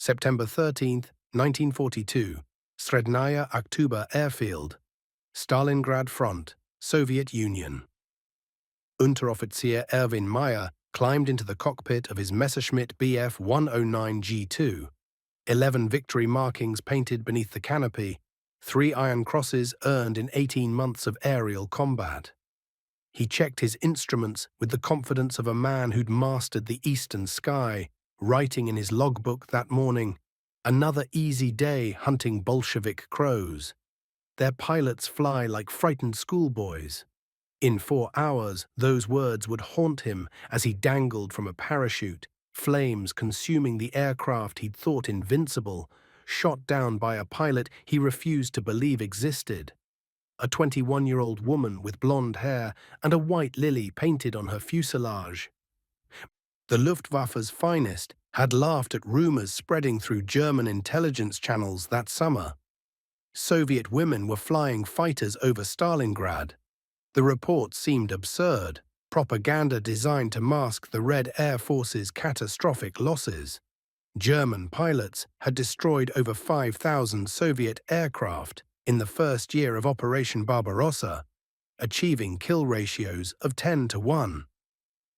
September 13, 1942, Srednaya Aktuba airfield, Stalingrad front, Soviet Union. Unteroffizier Erwin Meyer climbed into the cockpit of his Messerschmitt Bf 109 G2, 11 victory markings painted beneath the canopy, 3 Iron Crosses earned in 18 months of aerial combat. He checked his instruments with the confidence of a man who'd mastered the eastern sky, writing in his logbook that morning, "Another easy day hunting Bolshevik crows. Their pilots fly like frightened schoolboys." In 4 hours, those words would haunt him as he dangled from a parachute, flames consuming the aircraft he'd thought invincible, shot down by a pilot he refused to believe existed. A 21-year-old woman with blonde hair and a white lily painted on her fuselage. The Luftwaffe's finest had laughed at rumors spreading through German intelligence channels that summer. Soviet women were flying fighters over Stalingrad. The reports seemed absurd, propaganda designed to mask the Red Air Force's catastrophic losses. German pilots had destroyed over 5,000 Soviet aircraft in the first year of Operation Barbarossa, achieving kill ratios of 10-1.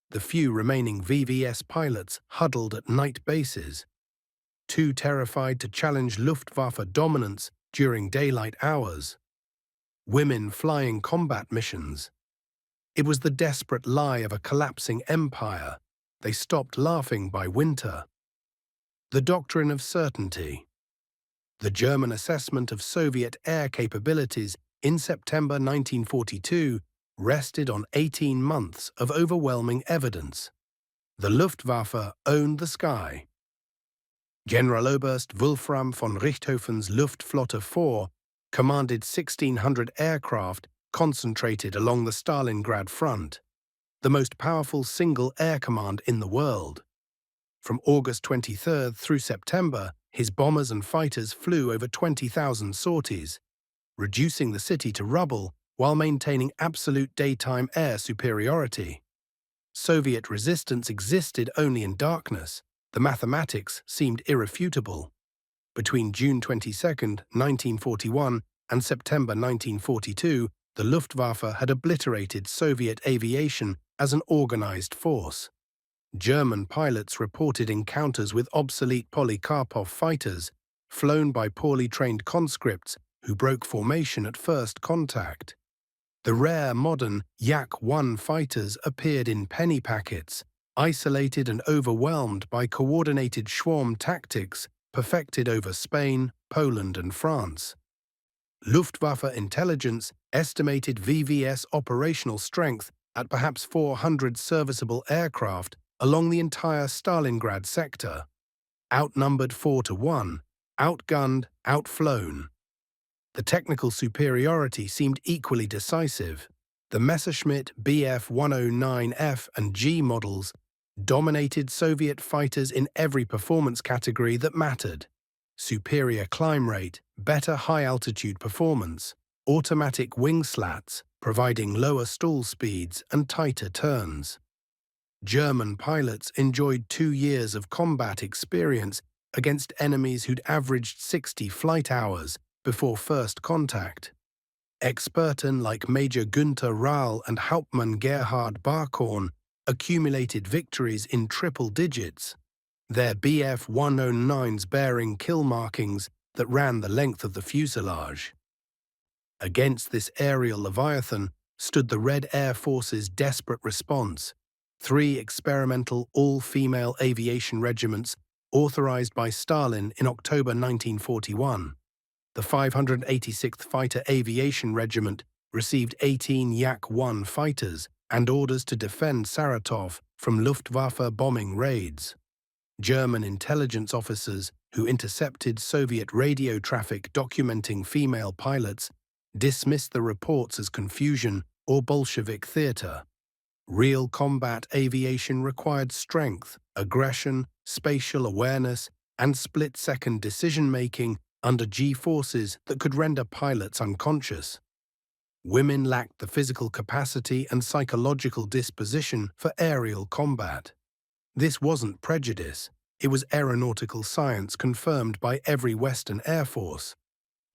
The few remaining VVS pilots huddled at night bases, too terrified to challenge Luftwaffe dominance during daylight hours. Women flying combat missions. It was the desperate lie of a collapsing empire. They stopped laughing by winter. The doctrine of certainty. The German assessment of Soviet air capabilities in September 1942 rested on 18 months of overwhelming evidence. The Luftwaffe owned the sky. Generaloberst Wolfram von Richthofen's Luftflotte 4 commanded 1,600 aircraft concentrated along the Stalingrad front, the most powerful single air command in the world. From August 23 through September, his bombers and fighters flew over 20,000 sorties, reducing the city to rubble while maintaining absolute daytime air superiority. Soviet resistance existed only in darkness. The mathematics seemed irrefutable. Between June 22, 1941 and September 1942, the Luftwaffe had obliterated Soviet aviation as an organized force. German pilots reported encounters with obsolete Polikarpov fighters, flown by poorly trained conscripts who broke formation at first contact. The rare modern Yak-1 fighters appeared in penny packets, isolated and overwhelmed by coordinated swarm tactics perfected over Spain, Poland, and France. Luftwaffe intelligence estimated VVS operational strength at perhaps 400 serviceable aircraft along the entire Stalingrad sector. Outnumbered 4-1, outgunned, outflown. The technical superiority seemed equally decisive. The Messerschmitt Bf 109F and G models dominated Soviet fighters in every performance category that mattered. Superior climb rate, better high-altitude performance, automatic wing slats providing lower stall speeds and tighter turns. German pilots enjoyed 2 years of combat experience against enemies who'd averaged 60 flight hours before first contact. Experten like Major Günther Rahl and Hauptmann Gerhard Barkhorn accumulated victories in triple digits, their Bf 109s bearing kill markings that ran the length of the fuselage. Against this aerial leviathan stood the Red Air Force's desperate response, 3 experimental all-female aviation regiments authorized by Stalin in October 1941. The 586th Fighter Aviation Regiment received 18 Yak-1 fighters and orders to defend Saratov from Luftwaffe bombing raids. German intelligence officers who intercepted Soviet radio traffic documenting female pilots dismissed the reports as confusion or Bolshevik theater. Real combat aviation required strength, aggression, spatial awareness, and split-second decision-making under G-forces that could render pilots unconscious. Women lacked the physical capacity and psychological disposition for aerial combat. This wasn't prejudice, It was aeronautical science confirmed by every Western Air Force.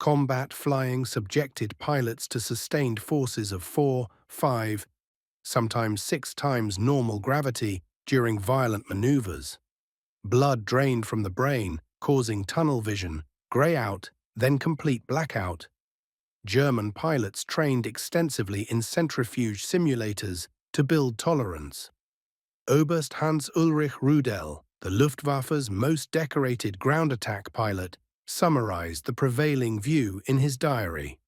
Combat flying subjected pilots to sustained forces of 4, 5, sometimes 6 times normal gravity during violent maneuvers. Blood drained from the brain, causing tunnel vision, grey-out, then complete blackout. German pilots trained extensively in centrifuge simulators to build tolerance. Oberst Hans-Ulrich Rudel, the Luftwaffe's most decorated ground attack pilot, summarized the prevailing view in his diary.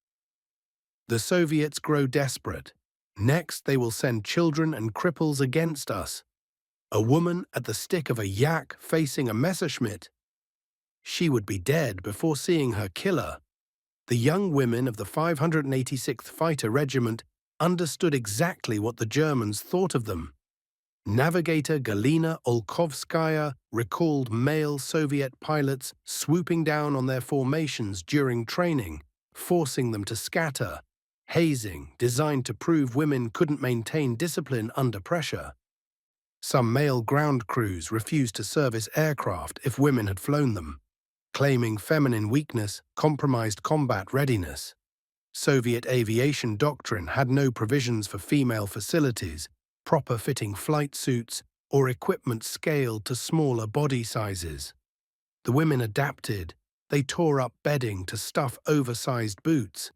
The Soviets grow desperate. Next, they will send children and cripples against us. A woman at the stick of a yak facing a Messerschmitt. She would be dead before seeing her killer. The young women of the 586th Fighter Regiment understood exactly what the Germans thought of them. Navigator Galina Olkovskaya recalled male Soviet pilots swooping down on their formations during training, forcing them to scatter. Hazing designed to prove women couldn't maintain discipline under pressure. Some male ground crews refused to service aircraft if women had flown them, claiming feminine weakness compromised combat readiness. Soviet aviation doctrine had no provisions for female facilities, proper-fitting flight suits, or equipment scaled to smaller body sizes. The women adapted. They tore up bedding to stuff oversized boots.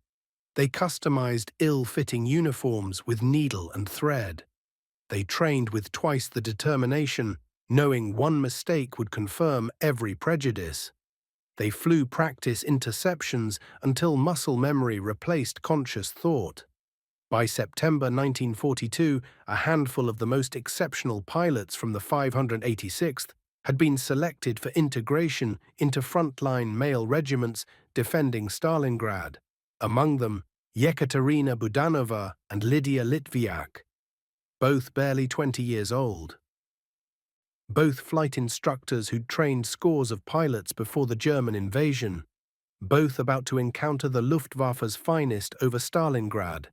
They customized ill-fitting uniforms with needle and thread. They trained with twice the determination, knowing one mistake would confirm every prejudice. They flew practice interceptions until muscle memory replaced conscious thought. By September 1942, a handful of the most exceptional pilots from the 586th had been selected for integration into frontline male regiments defending Stalingrad. Among them, Yekaterina Budanova and Lydia Litviak, both barely 20 years old. Both flight instructors who'd trained scores of pilots before the German invasion, both about to encounter the Luftwaffe's finest over Stalingrad,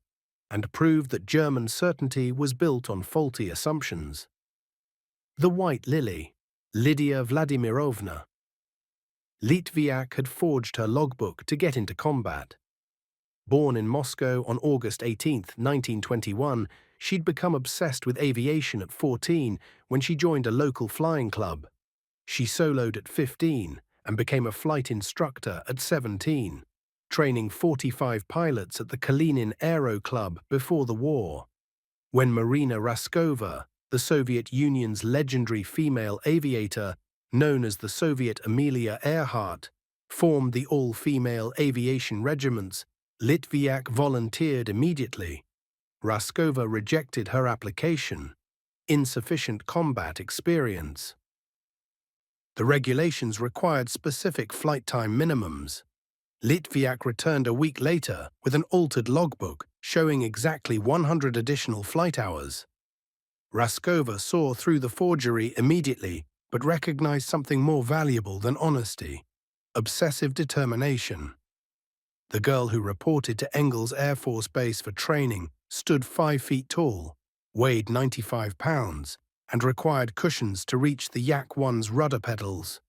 and prove that German certainty was built on faulty assumptions. The White Lily, Lydia Vladimirovna. Litviak had forged her logbook to get into combat. Born in Moscow on August 18, 1921, she'd become obsessed with aviation at 14 when she joined a local flying club. She soloed at 15 and became a flight instructor at 17, training 45 pilots at the Kalinin Aero Club before the war. When Marina Raskova, the Soviet Union's legendary female aviator, known as the Soviet Amelia Earhart, formed the all-female aviation regiments, Litviak volunteered immediately. Raskova rejected her application. Insufficient combat experience. The regulations required specific flight time minimums. Litviak returned a week later with an altered logbook showing exactly 100 additional flight hours. Raskova saw through the forgery immediately, but recognized something more valuable than honesty: obsessive determination. The girl who reported to Engels Air Force Base for training stood 5 feet tall, weighed 95 pounds, and required cushions to reach the Yak-1's rudder pedals.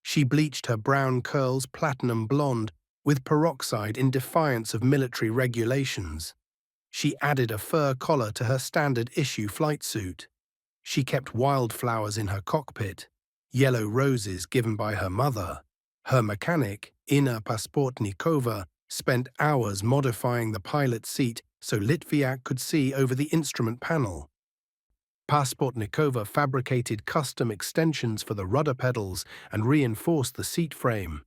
She bleached her brown curls platinum blonde with peroxide in defiance of military regulations. She added a fur collar to her standard-issue flight suit. She kept wildflowers in her cockpit, yellow roses given by her mother. Her mechanic, Inna Pasportnikova, spent hours modifying the pilot's seat so Litviak could see over the instrument panel. Pasportnikova fabricated custom extensions for the rudder pedals and reinforced the seat frame.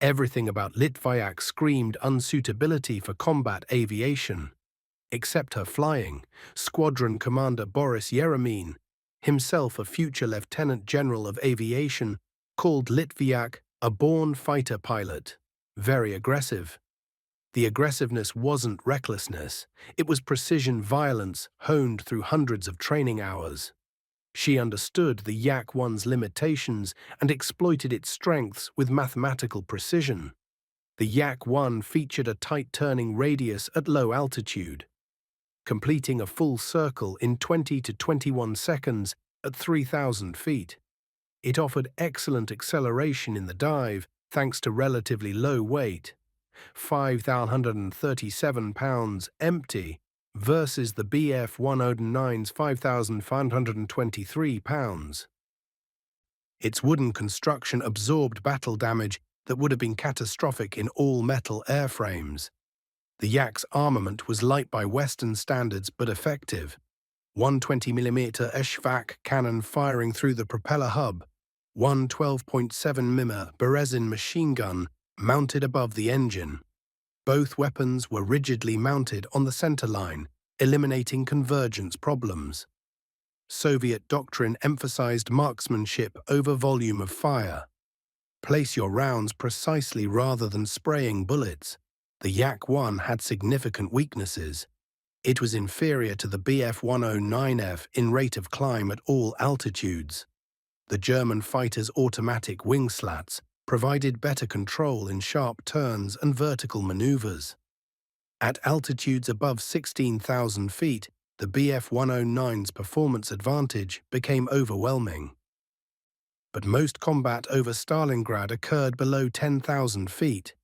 Everything about Litviak screamed unsuitability for combat aviation. Except her flying, Squadron Commander Boris Yeremin, himself a future Lieutenant General of Aviation, called Litviak a born fighter pilot, very aggressive. The aggressiveness wasn't recklessness, it was precision violence honed through hundreds of training hours. She understood the Yak-1's limitations and exploited its strengths with mathematical precision. The Yak-1 featured a tight turning radius at low altitude, completing a full circle in 20 to 21 seconds at 3,000 feet. It offered excellent acceleration in the dive thanks to relatively low weight, 5,137 pounds empty versus the Bf-109's 5,523 pounds. Its wooden construction absorbed battle damage that would have been catastrophic in all-metal airframes. The Yak's armament was light by Western standards but effective. One 20mm Eshvac cannon firing through the propeller hub, one 12.7 mm Berezin machine gun mounted above the engine. Both weapons were rigidly mounted on the center line, eliminating convergence problems. Soviet doctrine emphasized marksmanship over volume of fire. Place your rounds precisely rather than spraying bullets. The Yak-1 had significant weaknesses. It was inferior to the Bf-109F in rate of climb at all altitudes. The German fighter's automatic wing slats provided better control in sharp turns and vertical maneuvers. At altitudes above 16,000 feet, the Bf-109's performance advantage became overwhelming. But most combat over Stalingrad occurred below 10,000 feet.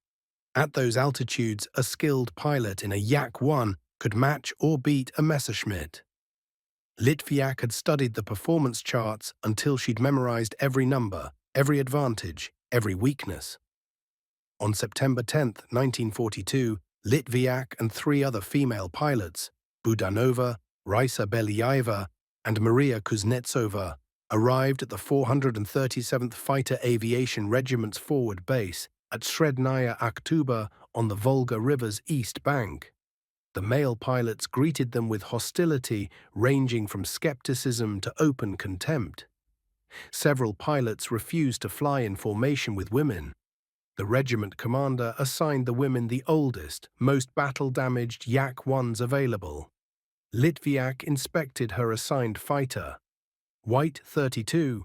At those altitudes, a skilled pilot in a Yak-1 could match or beat a Messerschmitt. Litviak had studied the performance charts until she'd memorized every number, every advantage, every weakness. On September 10, 1942, Litviak and three other female pilots, Budanova, Raisa Beliaeva, and Maria Kuznetsova, arrived at the 437th Fighter Aviation Regiment's forward base at Srednaya Akhtuba on the Volga River's east bank. The male pilots greeted them with hostility ranging from skepticism to open contempt. Several pilots refused to fly in formation with women. The regiment commander assigned the women the oldest, most battle-damaged Yak-1s available. Litviak inspected her assigned fighter, White 32.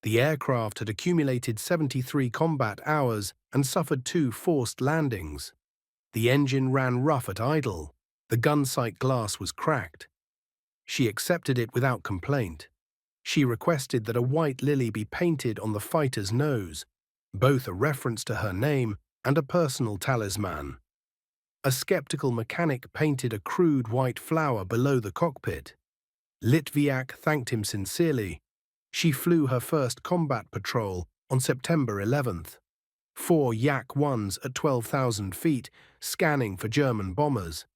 The aircraft had accumulated 73 combat hours and suffered 2 forced landings. The engine ran rough at idle. The gun sight glass was cracked. She accepted it without complaint. She requested that a white lily be painted on the fighter's nose, both a reference to her name and a personal talisman. A skeptical mechanic painted a crude white flower below the cockpit. Litviak thanked him sincerely. She flew her first combat patrol on September 11th. 4 Yak-1s at 12,000 feet, scanning for German bombers.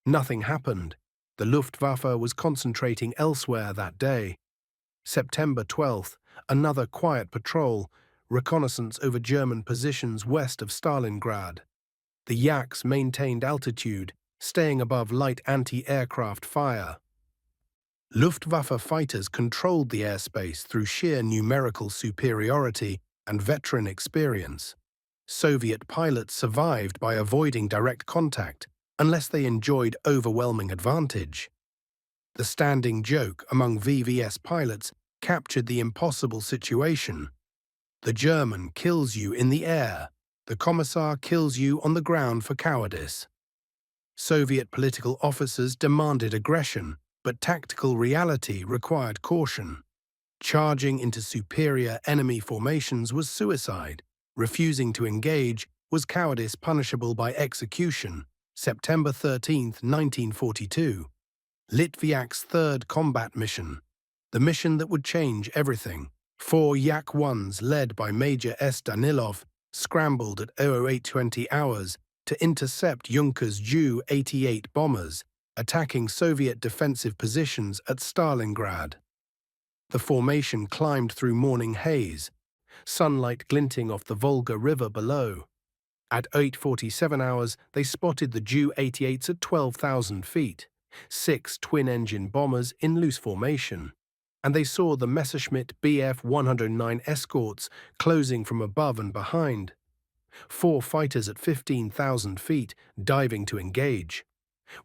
Nothing happened. The Luftwaffe was concentrating elsewhere that day. September 12th, another quiet patrol, reconnaissance over German positions west of Stalingrad. The Yaks maintained altitude, staying above light anti-aircraft fire. Luftwaffe fighters controlled the airspace through sheer numerical superiority and veteran experience. Soviet pilots survived by avoiding direct contact unless they enjoyed overwhelming advantage. The standing joke among VVS pilots captured the impossible situation. The German kills you in the air. The Commissar kills you on the ground for cowardice. Soviet political officers demanded aggression, but tactical reality required caution. Charging into superior enemy formations was suicide. Refusing to engage was cowardice punishable by execution. September 13, 1942. Litviak's third combat mission. The mission that would change everything. 4 Yak-1s led by Major S. Danilov scrambled at 0820 hours to intercept Juncker's Ju-88 bombers, attacking Soviet defensive positions at Stalingrad. The formation climbed through morning haze, sunlight glinting off the Volga River below. At 8:47 hours, they spotted the Ju-88s at 12,000 feet, 6 twin-engine bombers in loose formation, and they saw the Messerschmitt Bf-109 escorts closing from above and behind. 4 fighters at 15,000 feet diving to engage.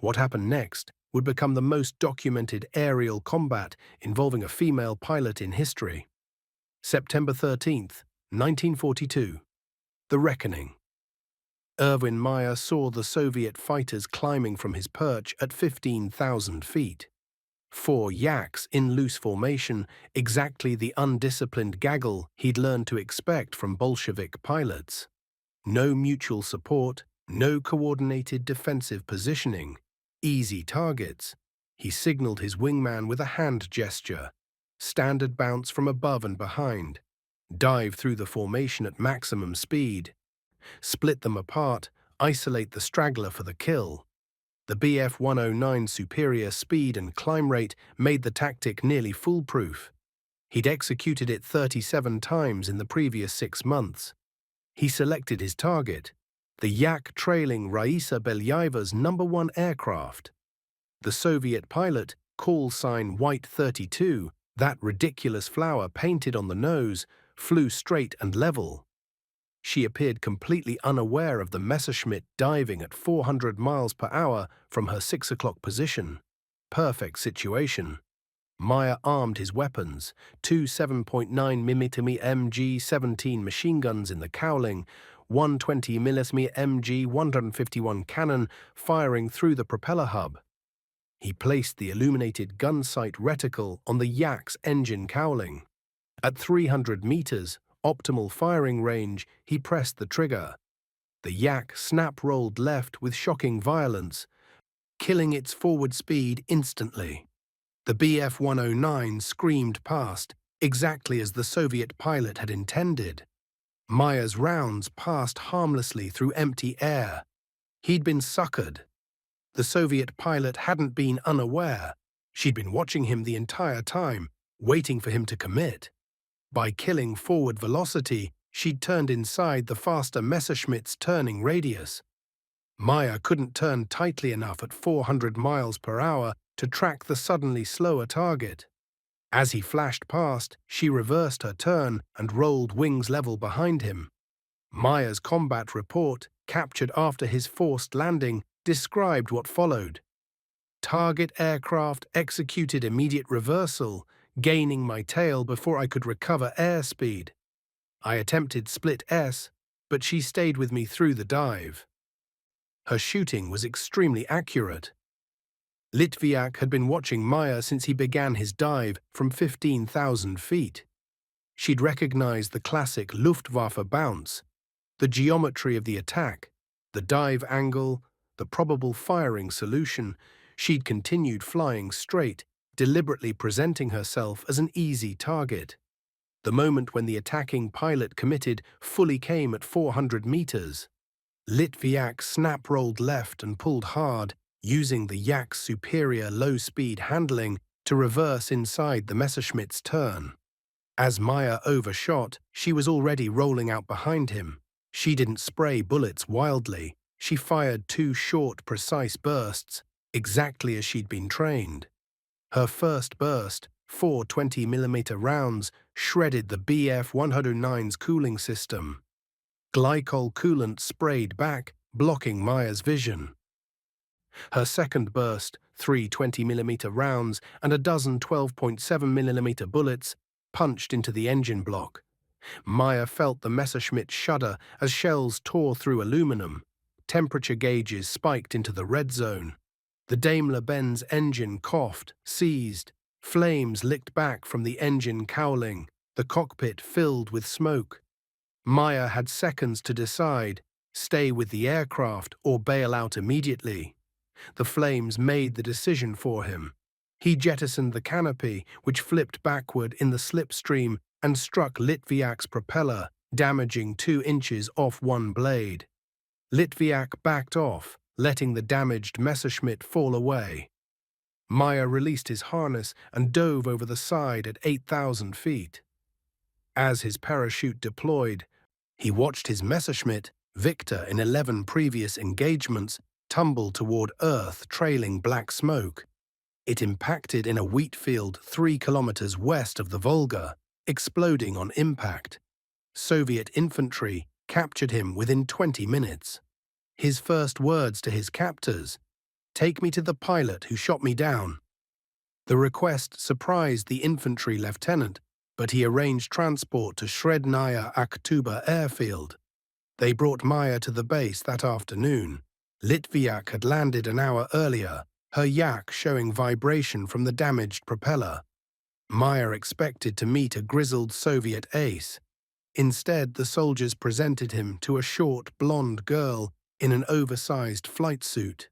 What happened next would become the most documented aerial combat involving a female pilot in history. September 13th, 1942. The Reckoning. Erwin Meyer saw the Soviet fighters climbing from his perch at 15,000 feet. 4 yaks in loose formation, exactly the undisciplined gaggle he'd learned to expect from Bolshevik pilots. No mutual support, no coordinated defensive positioning. Easy targets. He signaled his wingman with a hand gesture. Standard bounce from above and behind. Dive through the formation at maximum speed. Split them apart, isolate the straggler for the kill. The Bf-109's superior speed and climb rate made the tactic nearly foolproof. He'd executed it 37 times in the previous 6 months. He selected his target, the yak trailing Raisa Belyaeva's #1 aircraft. The Soviet pilot, call sign White 32, that ridiculous flower painted on the nose, flew straight and level. She appeared completely unaware of the Messerschmitt diving at 400 miles per hour from her 6 o'clock position. Perfect situation. Meyer armed his weapons, 2 7.9mm MG-17 machine guns in the cowling, 120mm MG-151 cannon firing through the propeller hub. He placed the illuminated gun sight reticle on the yak's engine cowling. At 300 meters, optimal firing range, he pressed the trigger. The yak snap-rolled left with shocking violence, killing its forward speed instantly. The Bf-109 screamed past, exactly as the Soviet pilot had intended. Meyer's rounds passed harmlessly through empty air. He'd been suckered. The Soviet pilot hadn't been unaware. She'd been watching him the entire time, waiting for him to commit. By killing forward velocity, she'd turned inside the faster Messerschmitt's turning radius. Meyer couldn't turn tightly enough at 400 miles per hour to track the suddenly slower target. As he flashed past, she reversed her turn and rolled wings level behind him. Meyer's combat report, captured after his forced landing, described what followed. Target aircraft executed immediate reversal, gaining my tail before I could recover airspeed. I attempted split S, but she stayed with me through the dive. Her shooting was extremely accurate. Litviak had been watching Meyer since he began his dive from 15,000 feet. She'd recognized the classic Luftwaffe bounce, the geometry of the attack, the dive angle, the probable firing solution. She'd continued flying straight, deliberately presenting herself as an easy target. The moment when the attacking pilot committed fully came at 400 meters. Litviak snap-rolled left and pulled hard, using the yak's superior low-speed handling to reverse inside the Messerschmitt's turn. As Meyer overshot, she was already rolling out behind him. She didn't spray bullets wildly. She fired 2 short, precise bursts, exactly as she'd been trained. Her first burst, 4 20mm rounds, shredded the Bf-109's cooling system. Glycol coolant sprayed back, blocking Meyer's vision. Her second burst, 3 20mm rounds and a dozen 12.7mm bullets, punched into the engine block. Meyer felt the Messerschmitt shudder as shells tore through aluminum. Temperature gauges spiked into the red zone. The Daimler-Benz engine coughed, seized. Flames licked back from the engine cowling, the cockpit filled with smoke. Meyer had seconds to decide, stay with the aircraft or bail out immediately. The flames made the decision for him. He jettisoned the canopy, which flipped backward in the slipstream and struck Litviak's propeller, damaging 2 inches off one blade. Litviak backed off, letting the damaged Messerschmitt fall away. Meyer released his harness and dove over the side at 8,000 feet. As his parachute deployed, he watched his Messerschmitt, victor in 11 previous engagements, tumble toward Earth, trailing black smoke. It impacted in a wheat field 3 kilometers west of the Volga, exploding on impact. Soviet infantry captured him within 20 minutes. His first words to his captors, "Take me to the pilot who shot me down." The request surprised the infantry lieutenant, but he arranged transport to Srednaya Akhtuba airfield. They brought Meyer to the base that afternoon. Litviak had landed an hour earlier, her yak showing vibration from the damaged propeller. Maya expected to meet a grizzled Soviet ace. Instead, the soldiers presented him to a short, blonde girl in an oversized flight suit.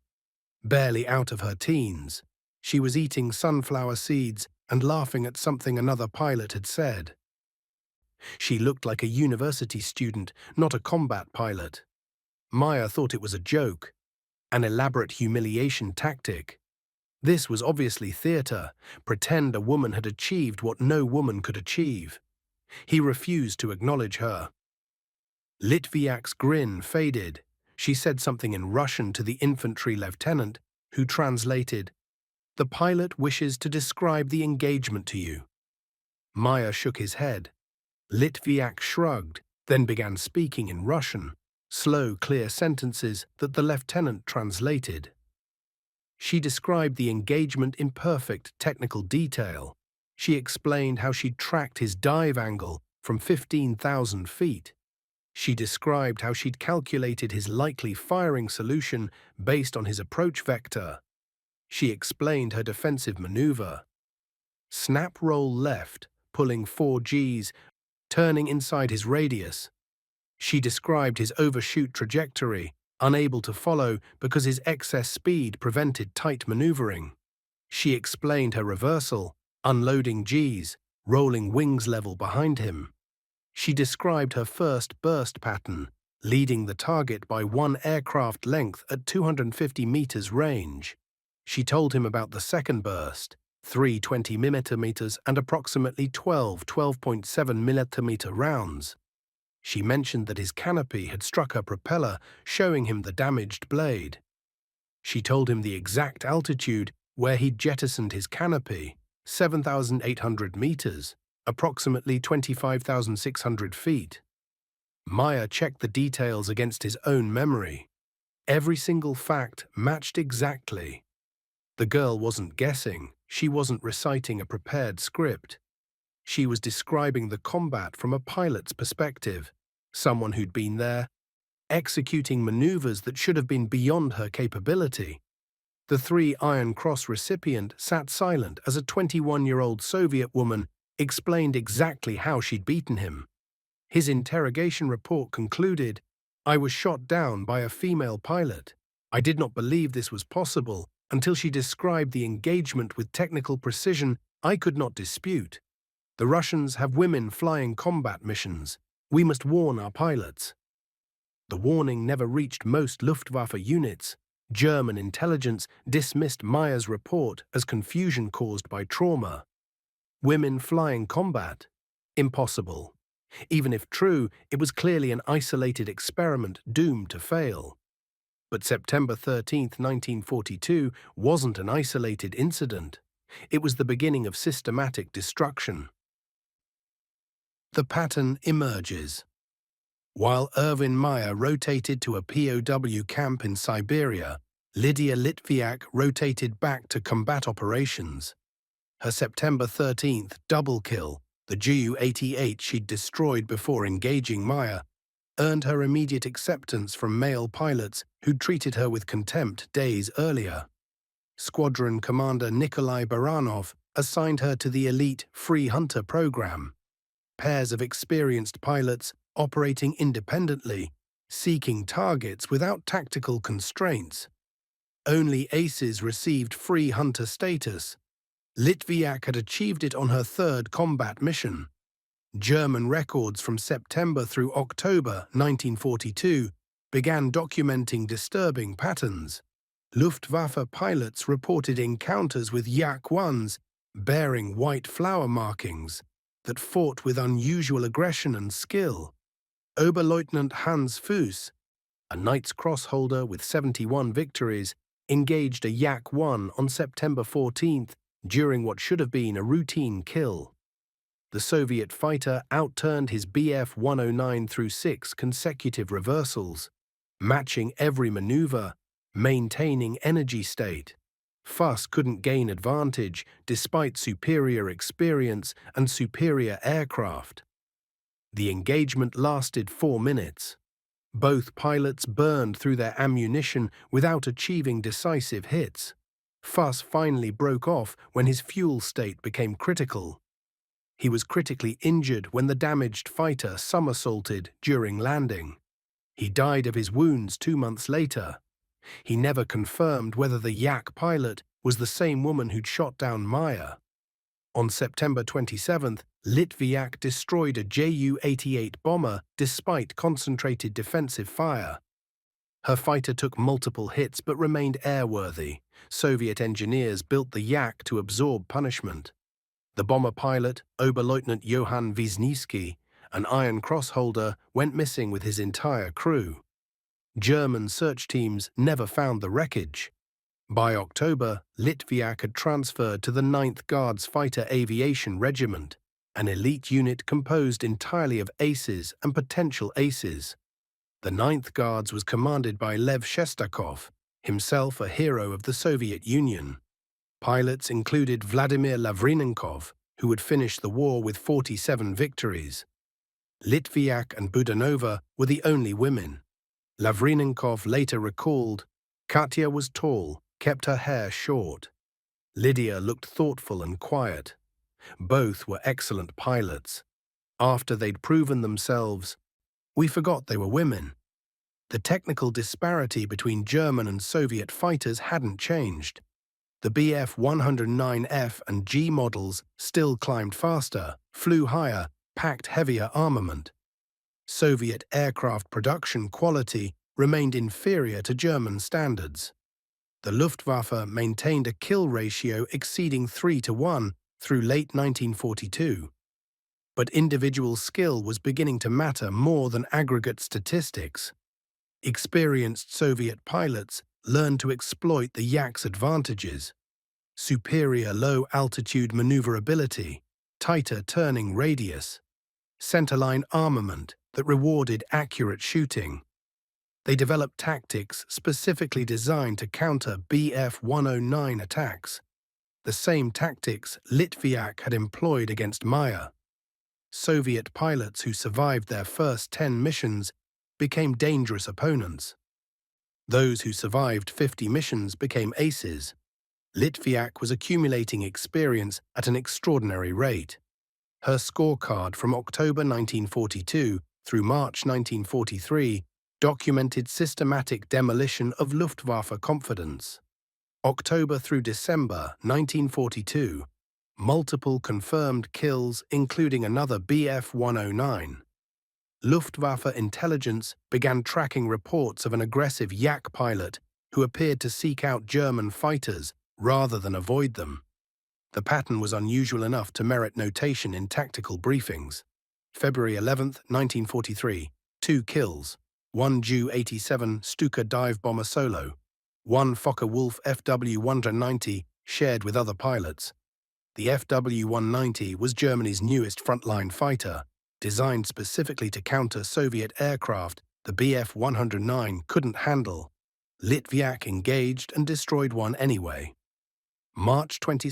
Barely out of her teens, she was eating sunflower seeds and laughing at something another pilot had said. She looked like a university student, not a combat pilot. Maya thought it was a joke, an elaborate humiliation tactic. This was obviously theater, pretend a woman had achieved what no woman could achieve. He refused to acknowledge her. Litviak's grin faded. She said something in Russian to the infantry lieutenant, who translated, "The pilot wishes to describe the engagement to you." Maya shook his head. Litviak shrugged, then began speaking in Russian, slow, clear sentences that the lieutenant translated. She described the engagement in perfect technical detail. She explained how she'd tracked his dive angle from 15,000 feet. She described how she'd calculated his likely firing solution based on his approach vector. She explained her defensive maneuver. Snap roll left, pulling 4 Gs, turning inside his radius. She described his overshoot trajectory, unable to follow because his excess speed prevented tight maneuvering. She explained her reversal, unloading Gs, rolling wings level behind him. She described her first burst pattern, leading the target by 1 aircraft length at 250 meters range. She told him about the second burst, 3 20mm and approximately 12.7mm rounds. She mentioned that his canopy had struck her propeller, showing him the damaged blade. She told him the exact altitude where he'd jettisoned his canopy, 7,800 meters, approximately 25,600 feet. Maya checked the details against his own memory. Every single fact matched exactly. The girl wasn't guessing, she wasn't reciting a prepared script. She was describing the combat from a pilot's perspective, someone who'd been there, executing maneuvers that should have been beyond her capability. The 3 Iron Cross recipient sat silent as a 21-year-old Soviet woman explained exactly how she'd beaten him. His interrogation report concluded, "I was shot down by a female pilot. I did not believe this was possible until she described the engagement with technical precision I could not dispute. The Russians have women flying combat missions. We must warn our pilots." The warning never reached most Luftwaffe units. German intelligence dismissed Maya's report as confusion caused by trauma. Women flying combat? Impossible. Even if true, it was clearly an isolated experiment doomed to fail. But September 13, 1942 wasn't an isolated incident. It was the beginning of systematic destruction. The pattern emerges. While Erwin Maya rotated to a POW camp in Siberia, Lydia Litviak rotated back to combat operations. Her September 13th double kill, the Ju-88 she'd destroyed before engaging Maya, earned her immediate acceptance from male pilots who'd treated her with contempt days earlier. Squadron Commander Nikolai Baranov assigned her to the elite Free Hunter program. Pairs of experienced pilots operating independently, seeking targets without tactical constraints. Only aces received Free Hunter status. Litviak had achieved it on her 3rd combat mission. German records from September through October 1942 began documenting disturbing patterns. Luftwaffe pilots reported encounters with Yak-1s bearing white flower markings that fought with unusual aggression and skill. Oberleutnant Hans Fuss, a Knight's Cross holder with 71 victories, engaged a Yak-1 on September 14th during what should have been a routine kill. The Soviet fighter outturned his Bf 109 through 6 consecutive reversals, matching every maneuver, maintaining energy state. Fuss couldn't gain advantage despite superior experience and superior aircraft. The engagement lasted 4 minutes. Both pilots burned through their ammunition without achieving decisive hits. Fuss finally broke off when his fuel state became critical. He was critically injured when the damaged fighter somersaulted during landing. He died of his wounds 2 months later. He never confirmed whether the Yak pilot was the same woman who'd shot down Maya. On September 27th, Litviak destroyed a Ju-88 bomber despite concentrated defensive fire. Her fighter took multiple hits but remained airworthy. Soviet engineers built the Yak to absorb punishment. The bomber pilot, Oberleutnant Johann Wisniewski, an Iron Cross holder, went missing with his entire crew. German search teams never found the wreckage. By October, Litviak had transferred to the 9th Guards Fighter Aviation Regiment, an elite unit composed entirely of aces and potential aces. The 9th Guards was commanded by Lev Shestakov, himself a hero of the Soviet Union. Pilots included Vladimir Lavrinenkov, who would finish the war with 47 victories. Litviak and Budanova were the only women. Lavrinenkov later recalled, "Katya was tall, kept her hair short. Lydia looked thoughtful and quiet. Both were excellent pilots. After they'd proven themselves, we forgot they were women." The technical disparity between German and Soviet fighters hadn't changed. The Bf-109F and G models still climbed faster, flew higher, packed heavier armament. Soviet aircraft production quality remained inferior to German standards. The Luftwaffe maintained a kill ratio exceeding 3-1 through late 1942. But individual skill was beginning to matter more than aggregate statistics. Experienced Soviet pilots learned to exploit the Yak's advantages: superior low-altitude maneuverability, tighter turning radius, centerline armament that rewarded accurate shooting. They developed tactics specifically designed to counter Bf-109 attacks, the same tactics Litviak had employed against Maya. Soviet pilots who survived their first 10 missions became dangerous opponents. Those who survived 50 missions became aces. Litviak was accumulating experience at an extraordinary rate. Her scorecard from October 1942 through March 1943 documented systematic demolition of Luftwaffe confidence. October through December 1942, multiple confirmed kills, including another Bf-109. Luftwaffe intelligence began tracking reports of an aggressive Yak pilot who appeared to seek out German fighters rather than avoid them. The pattern was unusual enough to merit notation in tactical briefings. February 11, 1943, 2 kills, 1 Ju-87 Stuka dive bomber solo, 1 Focke-Wulf FW-190 shared with other pilots. The FW-190 was Germany's newest frontline fighter, designed specifically to counter Soviet aircraft the Bf-109 couldn't handle. Litviak engaged and destroyed one anyway. March 22,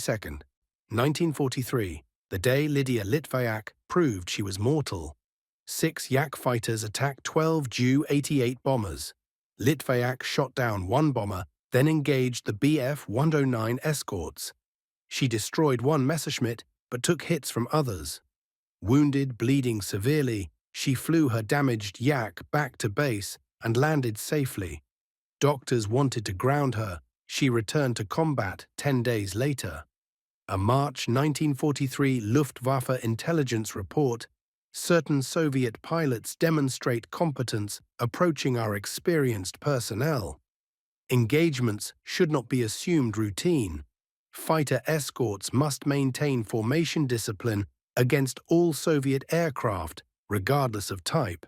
1943, the day Lydia Litviak proved she was mortal. 6 Yak fighters attacked 12 Ju-88 bombers. Litviak shot down 1 bomber, then engaged the Bf-109 escorts. She destroyed 1 Messerschmitt, but took hits from others. Wounded, bleeding severely, she flew her damaged Yak back to base and landed safely. Doctors wanted to ground her. She returned to combat 10 days later. A March 1943 Luftwaffe intelligence report: certain Soviet pilots demonstrate competence approaching our experienced personnel. Engagements should not be assumed routine. Fighter escorts must maintain formation discipline against all Soviet aircraft, regardless of type.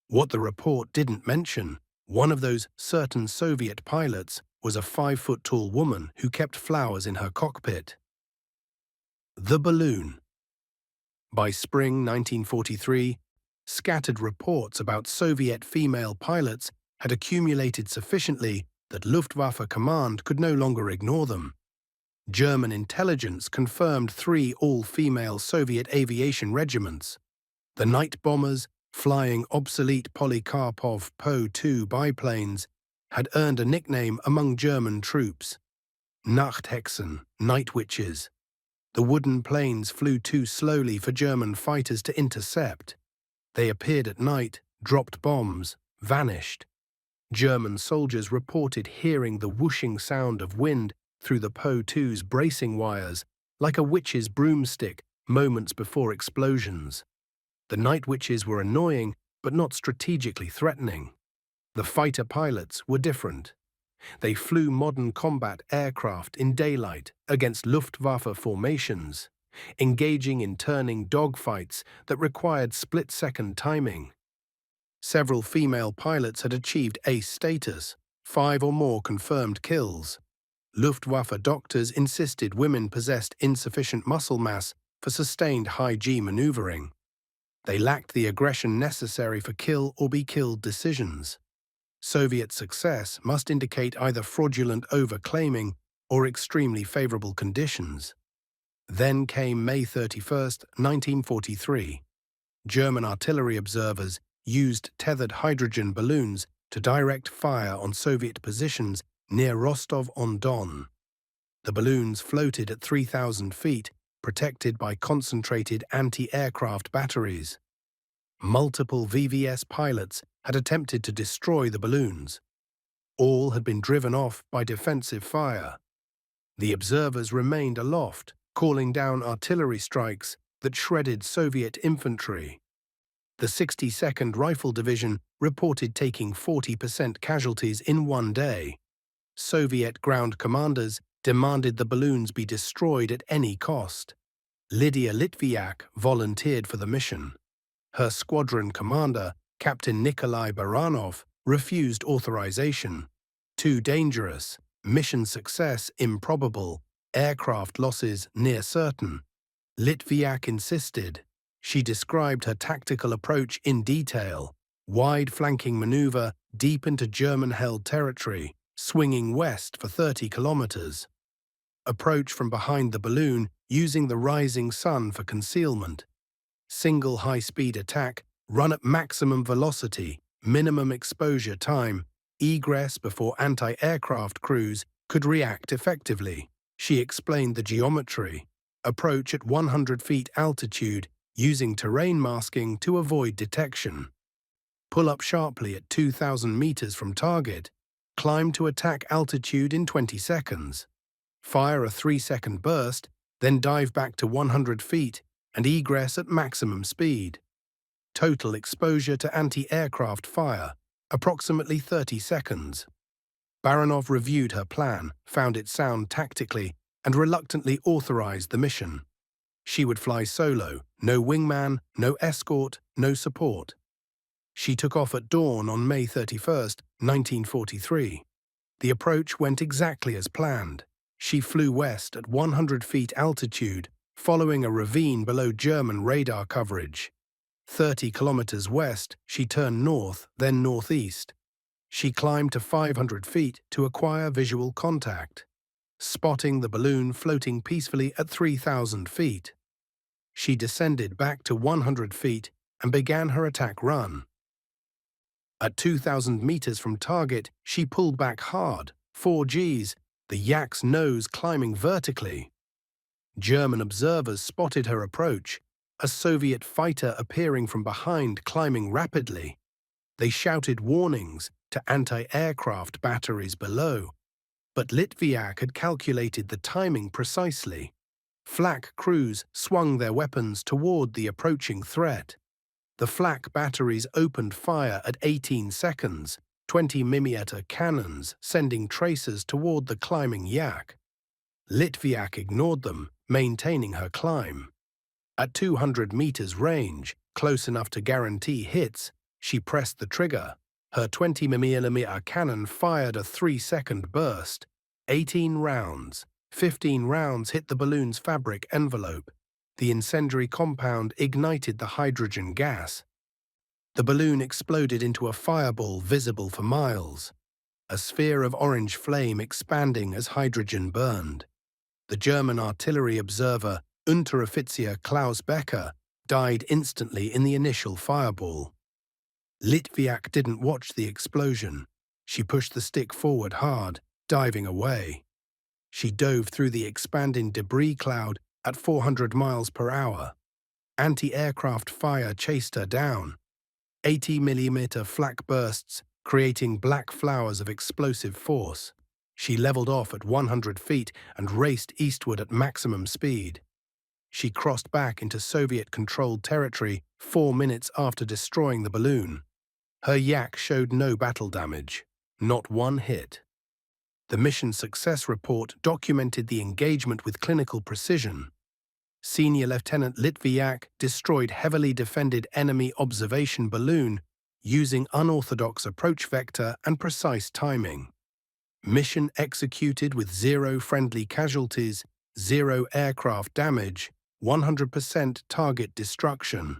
What the report didn't mention, one of those certain Soviet pilots was a 5-foot-tall woman who kept flowers in her cockpit. The balloon. By spring 1943, scattered reports about Soviet female pilots had accumulated sufficiently that Luftwaffe command could no longer ignore them. German intelligence confirmed 3 all-female Soviet aviation regiments. The night bombers, flying obsolete Polikarpov Po-2 biplanes, had earned a nickname among German troops: Nachthexen, night witches. The wooden planes flew too slowly for German fighters to intercept. They appeared at night, dropped bombs, vanished. German soldiers reported hearing the whooshing sound of wind through the Po-2's bracing wires, like a witch's broomstick, moments before explosions. The night witches were annoying, but not strategically threatening. The fighter pilots were different. They flew modern combat aircraft in daylight against Luftwaffe formations, engaging in turning dogfights that required split-second timing. Several female pilots had achieved ace status, 5 or more confirmed kills. Luftwaffe doctors insisted women possessed insufficient muscle mass for sustained high-G maneuvering. They lacked the aggression necessary for kill or be killed decisions. Soviet success must indicate either fraudulent overclaiming or extremely favorable conditions. Then came May 31, 1943. German artillery observers used tethered hydrogen balloons to direct fire on Soviet positions near Rostov-on-Don. The balloons floated at 3,000 feet, protected by concentrated anti-aircraft batteries. Multiple VVS pilots had attempted to destroy the balloons. All had been driven off by defensive fire. The observers remained aloft, calling down artillery strikes that shredded Soviet infantry. The 62nd Rifle Division reported taking 40% casualties in one day. Soviet ground commanders demanded the balloons be destroyed at any cost. Lydia Litviak volunteered for the mission. Her squadron commander, Captain Nikolai Baranov, refused authorization. Too dangerous, mission success improbable, aircraft losses near certain. Litviak insisted. She described her tactical approach in detail: wide flanking maneuver deep into German-held territory, swinging west for 30 kilometers. Approach from behind the balloon using the rising sun for concealment. Single high-speed attack, run at maximum velocity, minimum exposure time, egress before anti-aircraft crews could react effectively. She explained the geometry. Approach at 100 feet altitude, using terrain masking to avoid detection. Pull up sharply at 2,000 meters from target. Climb to attack altitude in 20 seconds. Fire a 3-second burst, then dive back to 100 feet and egress at maximum speed. Total exposure to anti-aircraft fire, approximately 30 seconds. Baranov reviewed her plan, found it sound tactically, and reluctantly authorized the mission. She would fly solo, no wingman, no escort, no support. She took off at dawn on May 31, 1943. The approach went exactly as planned. She flew west at 100 feet altitude, following a ravine below German radar coverage. 30 kilometers west, she turned north, then northeast. She climbed to 500 feet to acquire visual contact, spotting the balloon floating peacefully at 3,000 feet. She descended back to 100 feet and began her attack run. At 2,000 meters from target, she pulled back hard, 4 Gs, the yak's nose climbing vertically. German observers spotted her approach, a Soviet fighter appearing from behind climbing rapidly. They shouted warnings to anti-aircraft batteries below, but Litviak had calculated the timing precisely. Flak crews swung their weapons toward the approaching threat. The flak batteries opened fire at 18 seconds, 20mm cannons sending tracers toward the climbing yak. Litviak ignored them, maintaining her climb. At 200 meters range, close enough to guarantee hits, she pressed the trigger. Her 20mm cannon fired a 3-second burst. 18 rounds. 15 rounds hit the balloon's fabric envelope. The incendiary compound ignited the hydrogen gas. The balloon exploded into a fireball visible for miles, a sphere of orange flame expanding as hydrogen burned. The German artillery observer, Unteroffizier Klaus Becker, died instantly in the initial fireball. Litviak didn't watch the explosion. She pushed the stick forward hard, diving away. She dove through the expanding debris cloud at 400 miles per hour. Anti-aircraft fire chased her down. 80mm flak bursts, creating black flowers of explosive force. She leveled off at 100 feet and raced eastward at maximum speed. She crossed back into Soviet-controlled territory 4 minutes after destroying the balloon. Her yak showed no battle damage, not one hit. The mission success report documented the engagement with clinical precision. Senior Lieutenant Litviak destroyed heavily defended enemy observation balloon using unorthodox approach vector and precise timing. Mission executed with 0 friendly casualties, 0 aircraft damage, 100% target destruction.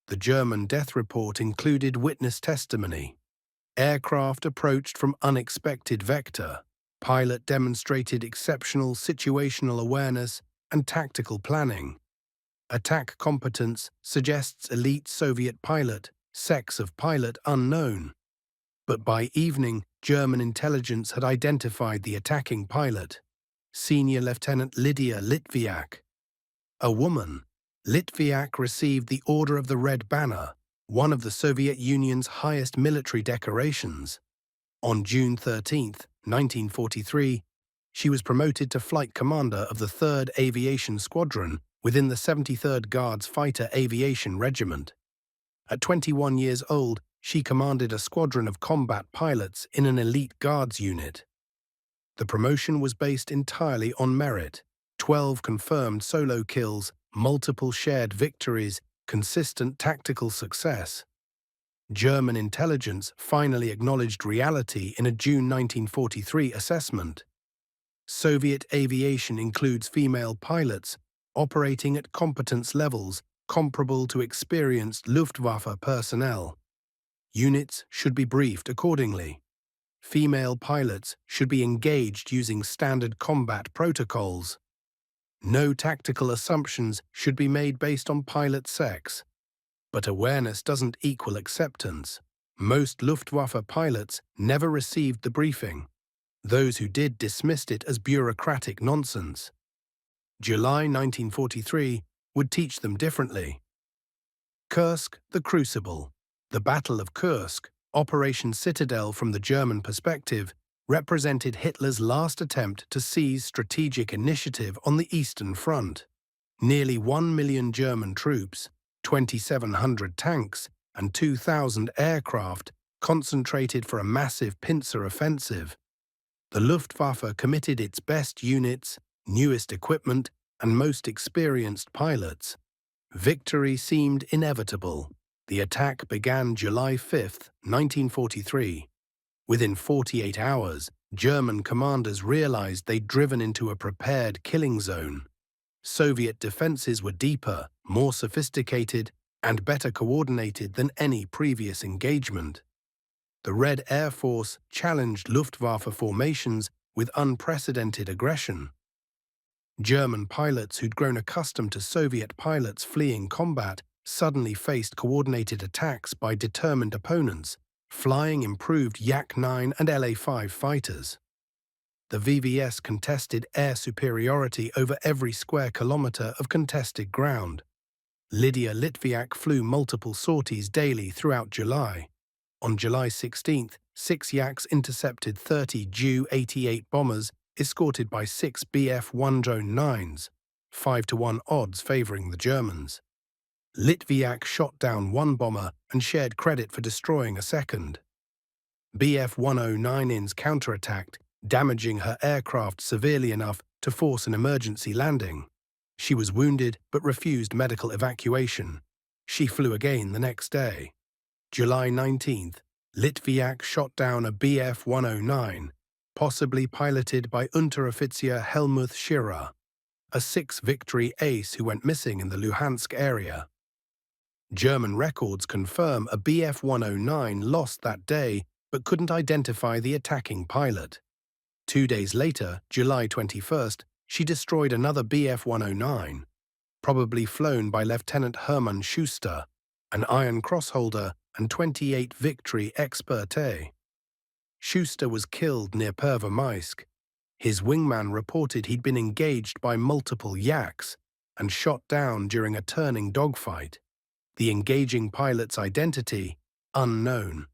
The German death report included witness testimony. Aircraft approached from unexpected vector. Pilot demonstrated exceptional situational awareness and tactical planning. Attack competence suggests elite Soviet pilot, sex of pilot unknown. But by evening, German intelligence had identified the attacking pilot, Senior Lieutenant Lydia Litviak. A woman, Litviak received the Order of the Red Banner, one of the Soviet Union's highest military decorations. On June 13, 1943, she was promoted to flight commander of the 3rd Aviation Squadron within the 73rd Guards Fighter Aviation Regiment. At 21 years old, she commanded a squadron of combat pilots in an elite Guards unit. The promotion was based entirely on merit: 12 confirmed solo kills, multiple shared victories, consistent tactical success. German intelligence finally acknowledged reality in a June 1943 assessment. Soviet aviation includes female pilots operating at competence levels comparable to experienced Luftwaffe personnel. Units should be briefed accordingly. Female pilots should be engaged using standard combat protocols. No tactical assumptions should be made based on pilot sex. But awareness doesn't equal acceptance. Most Luftwaffe pilots never received the briefing. Those who did dismissed it as bureaucratic nonsense. July 1943 would teach them differently. Kursk, the Crucible. The Battle of Kursk, Operation Citadel from the German perspective, represented Hitler's last attempt to seize strategic initiative on the Eastern Front. Nearly 1 million German troops, 2,700 tanks, and 2,000 aircraft concentrated for a massive pincer offensive. The Luftwaffe committed its best units, newest equipment, and most experienced pilots. Victory seemed inevitable. The attack began July 5, 1943. Within 48 hours, German commanders realized they'd driven into a prepared killing zone. Soviet defenses were deeper, more sophisticated, and better coordinated than any previous engagement. The Red Air Force challenged Luftwaffe formations with unprecedented aggression. German pilots who'd grown accustomed to Soviet pilots fleeing combat suddenly faced coordinated attacks by determined opponents, flying improved Yak-9 and La-5 fighters. The VVS contested air superiority over every square kilometer of contested ground. Lydia Litviak flew multiple sorties daily throughout July. On July 16, 6 Yaks intercepted 30 Ju-88 bombers escorted by 6 Bf-109s, 5-to-1 odds favoring the Germans. Litviak shot down 1 bomber and shared credit for destroying a second. Bf-109s counterattacked, damaging her aircraft severely enough to force an emergency landing. She was wounded but refused medical evacuation. She flew again the next day. July 19th, Litviak shot down a Bf-109, possibly piloted by Unteroffizier Helmuth Schirra, a 6 victory ace who went missing in the Luhansk area. German records confirm a Bf-109 lost that day but couldn't identify the attacking pilot. 2 days later, July 21st, she destroyed another Bf-109, probably flown by Lieutenant Hermann Schuster, an Iron Cross holder and 28 victory experte. Schuster was killed near Pervomaisk. His wingman reported he'd been engaged by multiple yaks and shot down during a turning dogfight. The engaging pilot's identity, unknown.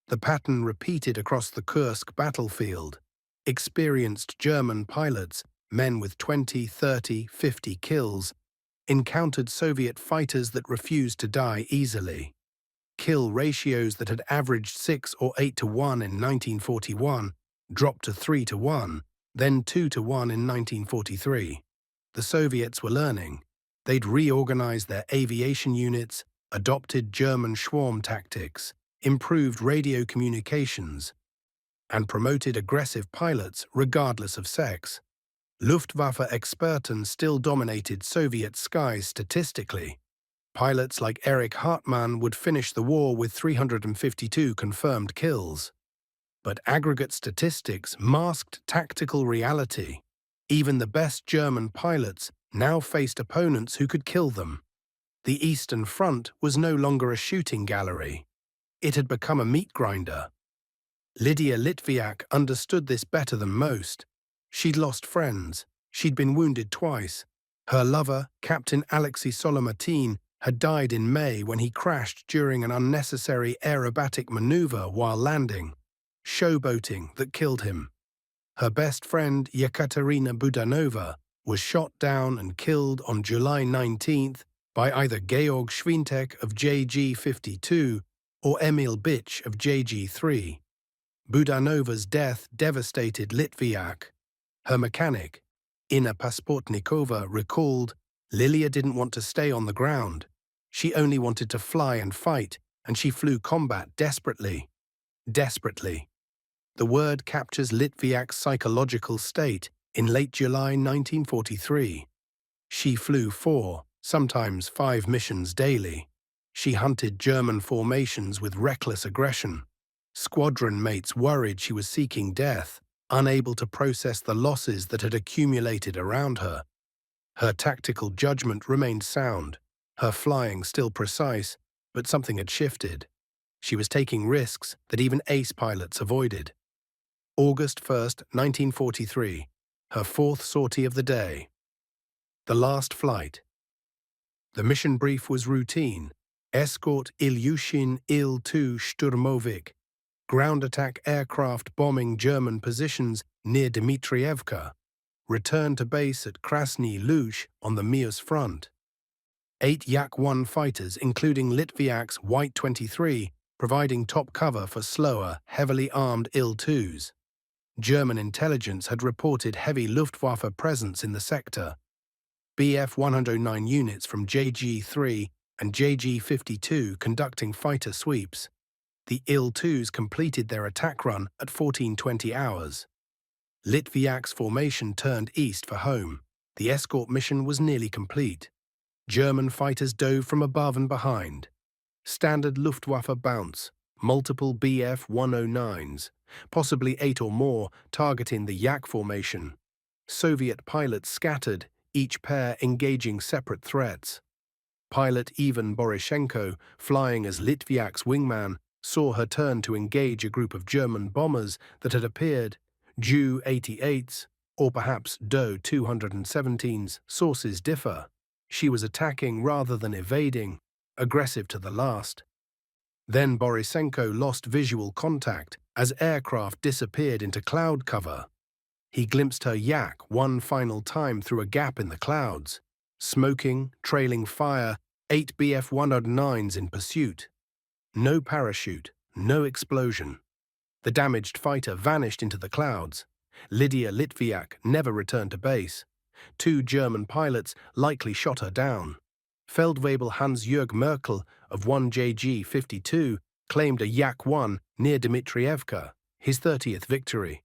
The pattern repeated across the Kursk battlefield. Experienced German pilots, men with 20, 30, 50 kills, encountered Soviet fighters that refused to die easily. Kill ratios that had averaged 6 or 8 to 1 in 1941 dropped to 3 to 1, then 2 to 1 in 1943. The Soviets were learning. They'd reorganized their aviation units, adopted German swarm tactics, improved radio communications, and promoted aggressive pilots regardless of sex. Luftwaffe-Experten still dominated Soviet skies statistically. Pilots like Erich Hartmann would finish the war with 352 confirmed kills. But aggregate statistics masked tactical reality. Even the best German pilots now faced opponents who could kill them. The Eastern Front was no longer a shooting gallery. It had become a meat grinder. Lydia Litviak understood this better than most. She'd lost friends. She'd been wounded twice. Her lover, Captain Alexei Solomatin, had died in May when he crashed during an unnecessary aerobatic maneuver while landing, showboating that killed him. Her best friend, Yekaterina Budanova, was shot down and killed on July 19th by either Georg Schwintek of JG-52 or Emil Bitch of JG-3. Budanova's death devastated Litviak. Her mechanic, Inna Pasportnikova, recalled, "Lilia didn't want to stay on the ground. She only wanted to fly and fight, and she flew combat desperately." Desperately. The word captures Litviak's psychological state in late July 1943. She flew 4, sometimes 5 missions daily. She hunted German formations with reckless aggression. Squadron mates worried she was seeking death, unable to process the losses that had accumulated around her. Her tactical judgment remained sound, her flying still precise, but something had shifted. She was taking risks that even ace pilots avoided. August 1st, 1943, her 4th sortie of the day. The last flight. The mission brief was routine. Escort Ilyushin Il-2 Sturmovik. Ground attack aircraft bombing German positions near Dmitrievka. Return to base at Krasny Luch on the Mius front. 8 Yak-1 fighters, including Litviak's White 23, providing top cover for slower, heavily armed Il-2s. German intelligence had reported heavy Luftwaffe presence in the sector. Bf 109 units from JG-3 and JG-52 conducting fighter sweeps. The Il-2s completed their attack run at 14:20 hours. Litviak's formation turned east for home. The escort mission was nearly complete. German fighters dove from above and behind. Standard Luftwaffe bounce, multiple Bf 109s, possibly 8 or more, targeting the Yak formation. Soviet pilots scattered, each pair engaging separate threats. Pilot Ivan Borishenko, flying as Litviak's wingman, saw her turn to engage a group of German bombers that had appeared, Ju-88s, or perhaps Do-217s, sources differ. She was attacking rather than evading, aggressive to the last. Then Borisenko lost visual contact as aircraft disappeared into cloud cover. He glimpsed her Yak one final time through a gap in the clouds. Smoking, trailing fire, 8 Bf 109s in pursuit. No parachute, no explosion. The damaged fighter vanished into the clouds. Lydia Litviak never returned to base. 2 German pilots likely shot her down. Feldwebel Hans-Jürg Merkel of 1JG-52 claimed a Yak-1 near Dmitrievka, his 30th victory.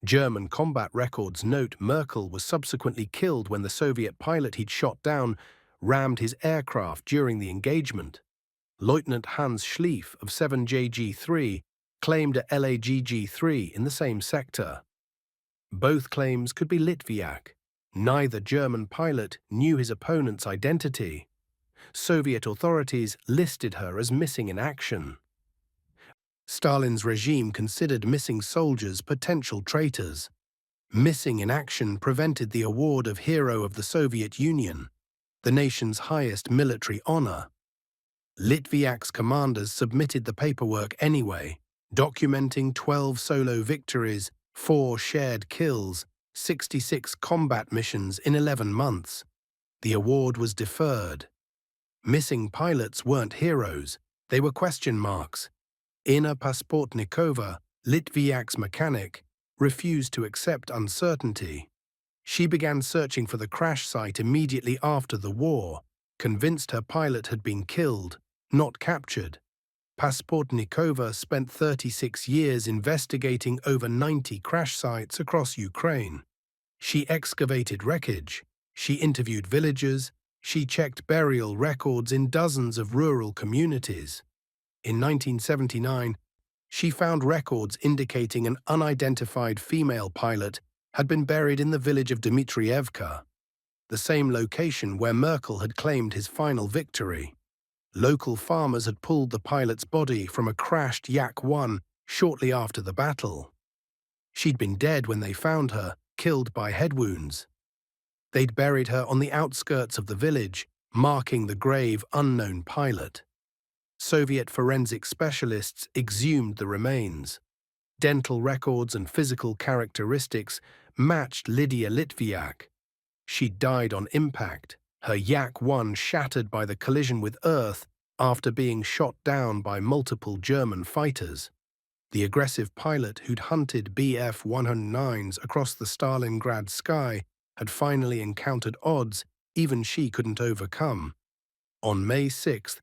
German combat records note Merkel was subsequently killed when the Soviet pilot he'd shot down rammed his aircraft during the engagement. Lieutenant Hans Schlief of 7JG-3 claimed a LAGG-3 in the same sector. Both claims could be Litviak. Neither German pilot knew his opponent's identity. Soviet authorities listed her as missing in action. Stalin's regime considered missing soldiers potential traitors. Missing in action prevented the award of Hero of the Soviet Union, the nation's highest military honor. Litviak's commanders submitted the paperwork anyway, documenting 12 solo victories, 4 shared kills, 66 combat missions in 11 months. The award was deferred. Missing pilots weren't heroes, they were question marks. Inna Pasportnikova, Litviak's mechanic, refused to accept uncertainty. She began searching for the crash site immediately after the war, convinced her pilot had been killed, not captured. Pasportnikova spent 36 years investigating over 90 crash sites across Ukraine. She excavated wreckage, she interviewed villagers, she checked burial records in dozens of rural communities. In 1979, she found records indicating an unidentified female pilot had been buried in the village of Dmitrievka, the same location where Merkel had claimed his final victory. Local farmers had pulled the pilot's body from a crashed Yak-1 shortly after the battle. She'd been dead when they found her, killed by head wounds. They'd buried her on the outskirts of the village, marking the grave unknown pilot. Soviet forensic specialists exhumed the remains. Dental records and physical characteristics matched Lydia Litviak. She'd died on impact, her Yak-1 shattered by the collision with Earth after being shot down by multiple German fighters. The aggressive pilot who'd hunted Bf-109s across the Stalingrad sky had finally encountered odds even she couldn't overcome. On May 6,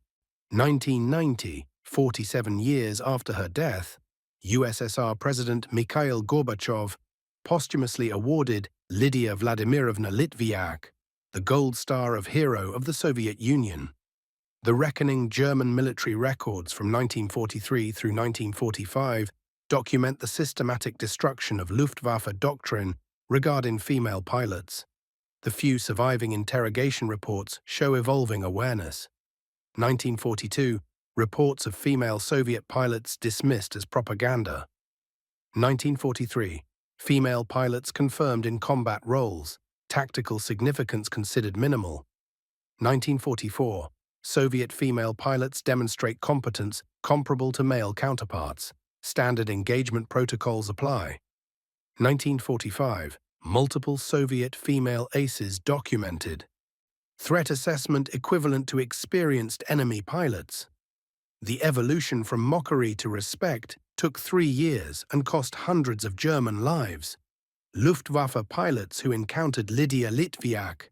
1990, 47 years after her death, USSR President Mikhail Gorbachev posthumously awarded Lydia Vladimirovna Litviak the Gold Star of Hero of the Soviet Union. The reckoning German military records from 1943 through 1945 document the systematic destruction of Luftwaffe doctrine regarding female pilots. The few surviving interrogation reports show evolving awareness. 1942, reports of female Soviet pilots dismissed as propaganda. 1943, female pilots confirmed in combat roles, tactical significance considered minimal. 1944, Soviet female pilots demonstrate competence comparable to male counterparts. Standard engagement protocols apply. 1945, multiple Soviet female aces documented. Threat assessment equivalent to experienced enemy pilots. The evolution from mockery to respect took 3 years and cost hundreds of German lives. Luftwaffe pilots who encountered Lydia Litviak,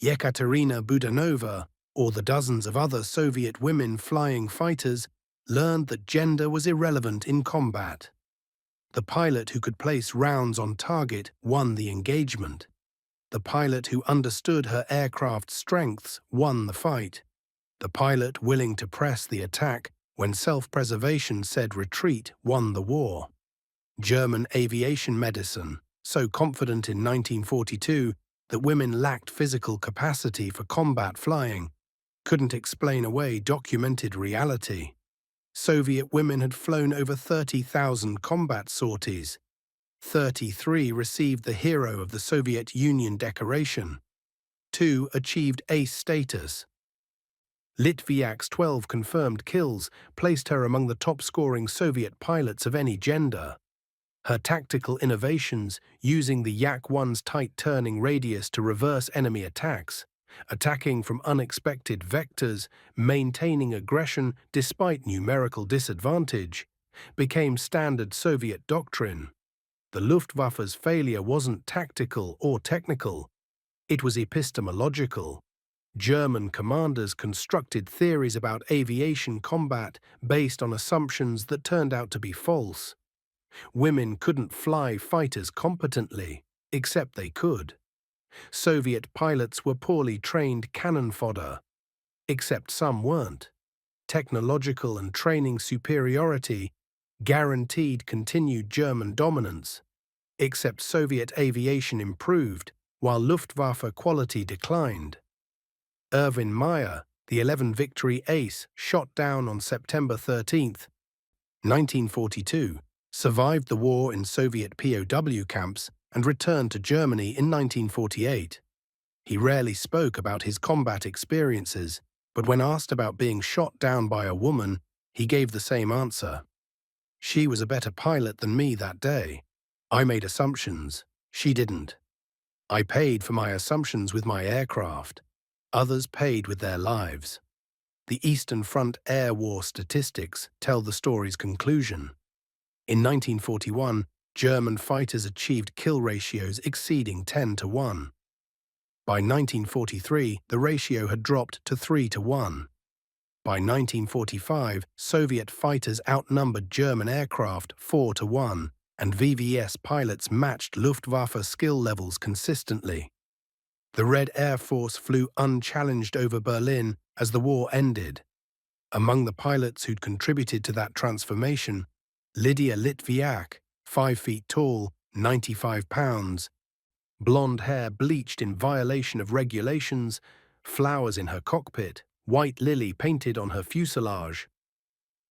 Yekaterina Budanova, or the dozens of other Soviet women flying fighters learned that gender was irrelevant in combat. The pilot who could place rounds on target won the engagement. The pilot who understood her aircraft's strengths won the fight. The pilot willing to press the attack when self-preservation said retreat won the war. German aviation medicine, so confident in 1942 that women lacked physical capacity for combat flying, couldn't explain away documented reality. Soviet women had flown over 30,000 combat sorties. 33 received the Hero of the Soviet Union decoration. 2 achieved ace status. Litviak's 12 confirmed kills placed her among the top-scoring Soviet pilots of any gender. Her tactical innovations, using the Yak-1's tight turning radius to reverse enemy attacks, attacking from unexpected vectors, maintaining aggression despite numerical disadvantage, became standard Soviet doctrine. The Luftwaffe's failure wasn't tactical or technical, it was epistemological. German commanders constructed theories about aviation combat based on assumptions that turned out to be false. Women couldn't fly fighters competently, except they could. Soviet pilots were poorly trained cannon fodder, except some weren't. Technological and training superiority guaranteed continued German dominance, except Soviet aviation improved while Luftwaffe quality declined. Erwin Meyer, the 11-victory ace shot down on September 13, 1942, survived the war in Soviet POW camps and returned to Germany in 1948. He rarely spoke about his combat experiences, but when asked about being shot down by a woman, he gave the same answer. She was a better pilot than me that day. I made assumptions. She didn't. I paid for my assumptions with my aircraft. Others paid with their lives. The Eastern Front Air War statistics tell the story's conclusion. In 1941, German fighters achieved kill ratios exceeding 10-1. By 1943, the ratio had dropped to 3-1. By 1945, Soviet fighters outnumbered German aircraft 4-1, and VVS pilots matched Luftwaffe skill levels consistently. The Red Air Force flew unchallenged over Berlin as the war ended. Among the pilots who'd contributed to that transformation, Lydia Litviak, 5 feet tall, 95 pounds, blonde hair bleached in violation of regulations, flowers in her cockpit, white lily painted on her fuselage,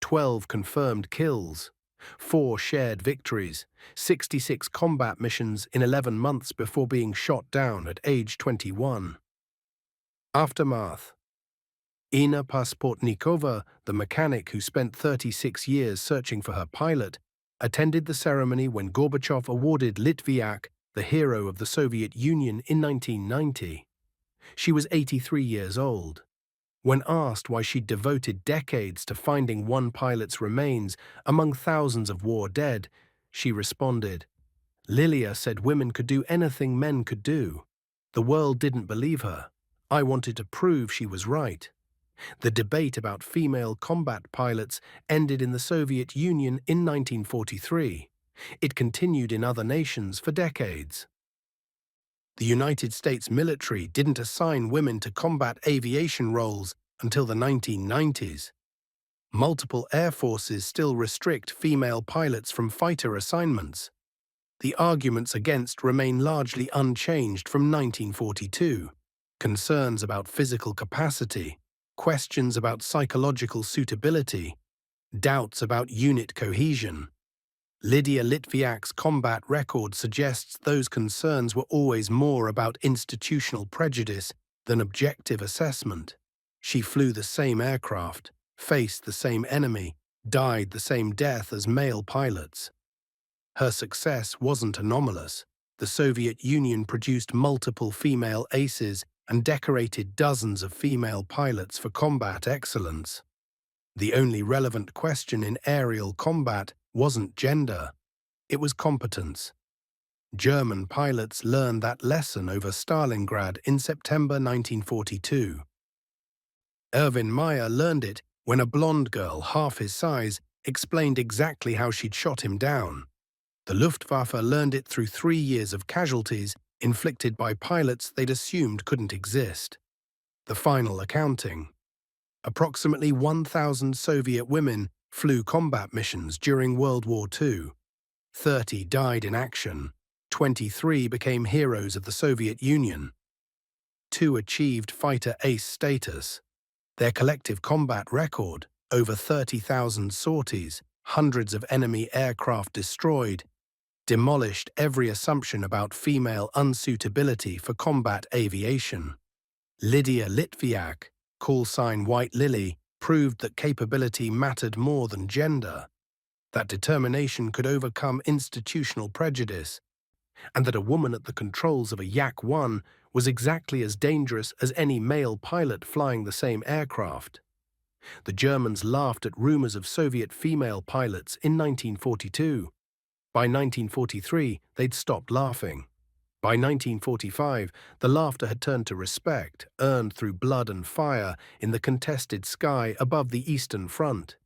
12 confirmed kills, 4 shared victories, 66 combat missions in 11 months before being shot down at age 21. Aftermath. Ina Pasportnikova, the mechanic who spent 36 years searching for her pilot, attended the ceremony when Gorbachev awarded Litviak the Hero of the Soviet Union in 1990. She was 83 years old. When asked why she'd devoted decades to finding one pilot's remains among thousands of war dead, she responded, "Lilia said women could do anything men could do. The world didn't believe her. I wanted to prove she was right." The debate about female combat pilots ended in the Soviet Union in 1943. It continued in other nations for decades. The United States military didn't assign women to combat aviation roles until the 1990s. Multiple air forces still restrict female pilots from fighter assignments. The arguments against remain largely unchanged from 1942. Concerns about physical capacity, questions about psychological suitability, doubts about unit cohesion. Lydia Litviak's combat record suggests those concerns were always more about institutional prejudice than objective assessment. She flew the same aircraft, faced the same enemy, died the same death as male pilots. Her success wasn't anomalous. The Soviet Union produced multiple female aces and decorated dozens of female pilots for combat excellence. The only relevant question in aerial combat wasn't gender, it was competence. German pilots learned that lesson over Stalingrad in September 1942. Erwin Meyer learned it when a blonde girl half his size explained exactly how she'd shot him down. The Luftwaffe learned it through 3 years of casualties inflicted by pilots they'd assumed couldn't exist. The final accounting. Approximately 1,000 Soviet women flew combat missions during World War II. 30 died in action. 23 became heroes of the Soviet Union. 2 achieved fighter ace status. Their collective combat record, over 30,000 sorties, hundreds of enemy aircraft destroyed, demolished every assumption about female unsuitability for combat aviation. Lydia Litviak, call sign White Lily, proved that capability mattered more than gender, that determination could overcome institutional prejudice, and that a woman at the controls of a Yak-1 was exactly as dangerous as any male pilot flying the same aircraft. The Germans laughed at rumors of Soviet female pilots in 1942. By 1943, they'd stopped laughing. By 1945, the laughter had turned to respect, earned through blood and fire in the contested sky above the Eastern Front.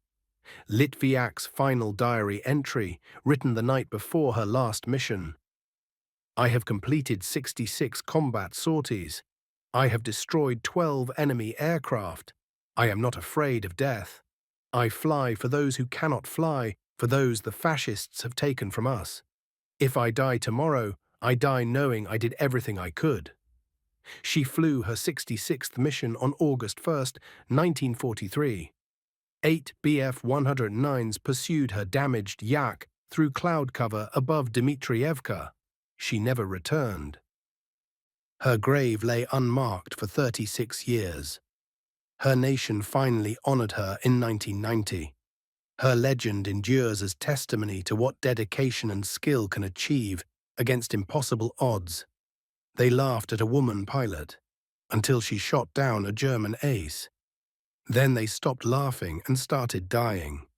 Litviak's final diary entry, written the night before her last mission. "I have completed 66 combat sorties. I have destroyed 12 enemy aircraft. I am not afraid of death. I fly for those who cannot fly, for those the fascists have taken from us. If I die tomorrow, I die knowing I did everything I could." She flew her 66th mission on August 1, 1943. 8 Bf-109s pursued her damaged Yak through cloud cover above Dmitrievka. she never returned. Her grave lay unmarked for 36 years. Her nation finally honored her in 1990. Her legend endures as testimony to what dedication and skill can achieve against impossible odds. They laughed at a woman pilot until she shot down a German ace. Then they stopped laughing and started dying.